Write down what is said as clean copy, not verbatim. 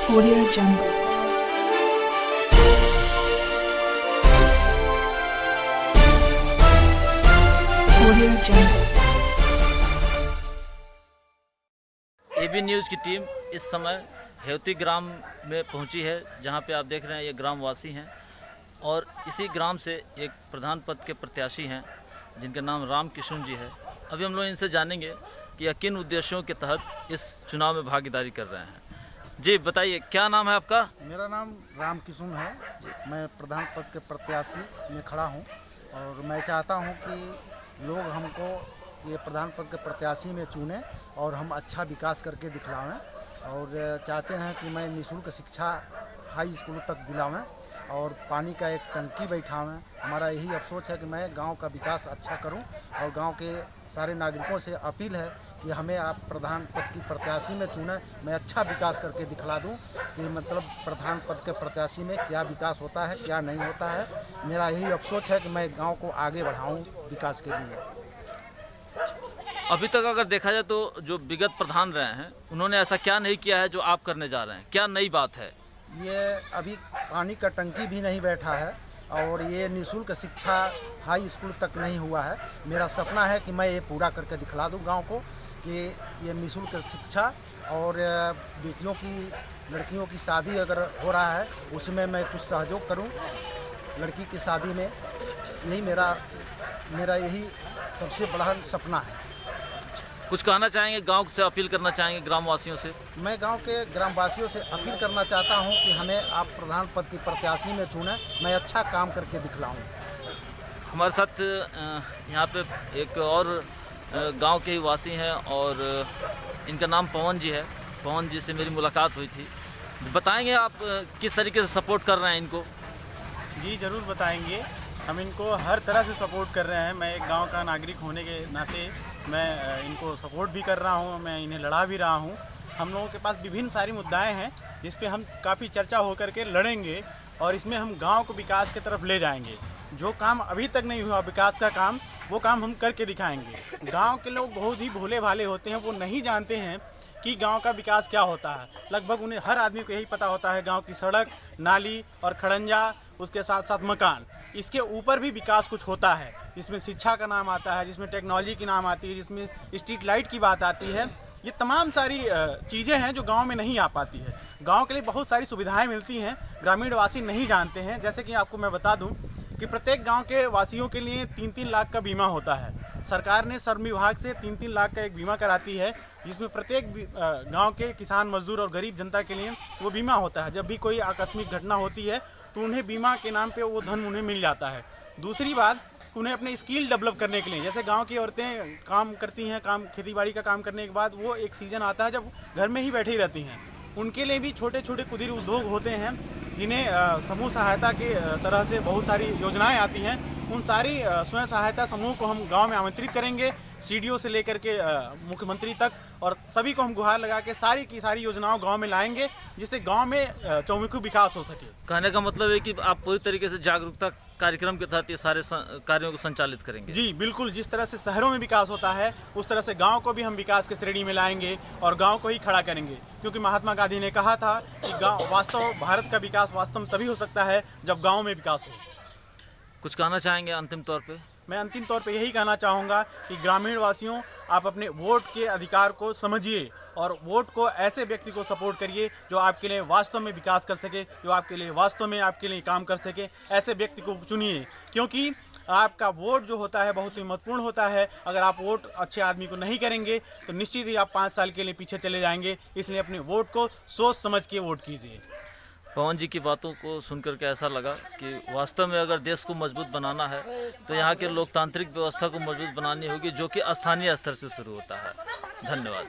Audio Jungle. Audio Jungle. AB news की team इस समय हेवती ग्राम में पहुंची है, जहां पे आप देख रहे हैं ये ग्रामवासी हैं और इसी ग्राम से एक प्रधान पद के प्रत्याशी हैं जिनका नाम राम किशुन जी है। अभी हम लोग इनसे जानेंगे कि यह किन उद्देश्यों के तहत इस चुनाव में भागीदारी कर रहे हैं। जी बताइए, क्या नाम है आपका? मेरा नाम राम किशुन है। मैं प्रधान पद के प्रत्याशी में खड़ा हूं और मैं चाहता हूं कि लोग हमको ये प्रधान पद के प्रत्याशी में चुनें और हम अच्छा विकास करके दिखलावें, और चाहते हैं कि मैं निःशुल्क शिक्षा हाई स्कूलों तक दिलावें और पानी का एक टंकी बैठावें। हमारा यही अफसोस है कि मैं गांव का विकास अच्छा करूं, और गांव के सारे नागरिकों से अपील है कि हमें आप प्रधान पद की प्रत्याशी में चुनें। मैं अच्छा विकास करके दिखला दूं कि मतलब प्रधान पद के प्रत्याशी में क्या विकास होता है, क्या नहीं होता है। मेरा यही अफसोस है कि मैं गांव को आगे बढ़ाऊं विकास के लिए। अभी तक अगर देखा जाए तो जो विगत प्रधान रहे हैं उन्होंने ऐसा क्या नहीं किया है जो आप करने जा रहे हैं? क्या नई बात है? ये अभी पानी का टंकी भी नहीं बैठा है और ये निःशुल्क शिक्षा हाई स्कूल तक नहीं हुआ है। मेरा सपना है कि मैं ये पूरा करके दिखला दूं गांव को कि ये निःशुल्क शिक्षा और बेटियों की लड़कियों की शादी अगर हो रहा है उसमें मैं कुछ सहयोग करूं लड़की की शादी में। यही मेरा यही सबसे बड़ा सपना है। कुछ कहना चाहेंगे, गांव से अपील करना चाहेंगे ग्रामवासियों से? मैं गांव के ग्रामवासियों से अपील करना चाहता हूं कि हमें आप प्रधान पद की प्रत्याशी में चुनें। मैं अच्छा काम करके दिखलाऊं। हमारे साथ यहाँ पे एक और गांव के ही वासी हैं और इनका नाम पवन जी है। पवन जी से मेरी मुलाकात हुई थी। बताएंगे आप किस तरीके से सपोर्ट कर रहे हैं इनको? जी ज़रूर बताएंगे। हम इनको हर तरह से सपोर्ट कर रहे हैं। मैं एक गांव का नागरिक होने के नाते मैं इनको सपोर्ट भी कर रहा हूं, मैं इन्हें लड़ा भी रहा हूं। हम लोगों के पास विभिन्न सारी मुद्दाएं हैं जिस पे हम काफ़ी चर्चा होकर के लड़ेंगे और इसमें हम गांव को विकास की तरफ ले जाएंगे। जो काम अभी तक नहीं हुआ विकास का काम, वो काम हम करके दिखाएंगे। गाँव के लोग बहुत ही भोले भाले होते हैं, वो नहीं जानते हैं कि गांव का विकास क्या होता है। लगभग उन्हें हर आदमी को यही पता होता है गांव की सड़क, नाली और खड़ंजा, उसके साथ साथ मकान। इसके ऊपर भी विकास कुछ होता है जिसमें शिक्षा का नाम आता है, जिसमें टेक्नोलॉजी की नाम आती है, जिसमें स्ट्रीट लाइट की बात आती है। ये तमाम सारी चीज़ें हैं जो गांव में नहीं आ पाती है। गांव के लिए बहुत सारी सुविधाएं मिलती हैं, ग्रामीण वासी नहीं जानते हैं। जैसे कि आपको मैं बता दूं कि प्रत्येक गांव के वासियों के लिए 3-3 लाख का बीमा होता है। सरकार ने श्रम विभाग से 3-3 लाख का एक बीमा कराती है, जिसमें प्रत्येक गांव के किसान, मजदूर और गरीब जनता के लिए वो बीमा होता है। जब भी कोई आकस्मिक घटना होती है तो उन्हें बीमा के नाम पे वो धन उन्हें मिल जाता है। दूसरी बात, उन्हें अपने स्किल डेवलप करने के लिए, जैसे गांव की औरतें काम करती हैं, खेती बाड़ी का काम करने के बाद वो एक सीज़न आता है जब घर में ही बैठी ही रहती हैं, उनके लिए भी छोटे छोटे कुटीर उद्योग होते हैं जिन्हें समूह सहायता के तरह से बहुत सारी योजनाएं आती हैं। उन सारी स्वयं सहायता समूह को हम गांव में आमंत्रित करेंगे, सीडीओ से लेकर के मुख्यमंत्री तक, और सभी को हम गुहार लगा के सारी की सारी योजनाओं गांव में लाएंगे जिससे गांव में चौमुखी विकास हो सके। कहने का मतलब है कि आप पूरी तरीके से जागरूकता कार्यक्रम के तहत ये सारे कार्यों को संचालित करेंगे? जी बिल्कुल। जिस तरह से शहरों में विकास होता है उस तरह से गांव को भी हम विकास की श्रेणी में लाएंगे और गांव को ही खड़ा करेंगे, क्योंकि महात्मा गांधी ने कहा था कि गांव वास्तव भारत का विकास वास्तव में तभी हो सकता है जब गाँव में विकास हो। कुछ कहना चाहेंगे अंतिम तौर पे? मैं अंतिम तौर पे यही कहना चाहूँगा कि ग्रामीण वासियों, आप अपने वोट के अधिकार को समझिए और वोट को ऐसे व्यक्ति को सपोर्ट करिए जो आपके लिए वास्तव में विकास कर सके, जो आपके लिए वास्तव में आपके लिए काम कर सके। ऐसे व्यक्ति को चुनिए, क्योंकि आपका वोट जो होता है बहुत ही महत्वपूर्ण होता है। अगर आप वोट अच्छे आदमी को नहीं करेंगे तो निश्चित ही आप 5 साल के लिए पीछे चले जाएंगे। इसलिए अपने वोट को सोच समझ के वोट कीजिए। पवन जी की बातों को सुनकर के ऐसा लगा कि वास्तव में अगर देश को मजबूत बनाना है तो यहाँ के लोकतांत्रिक व्यवस्था को मजबूत बनानी होगी, जो कि स्थानीय स्तर से शुरू होता है। धन्यवाद।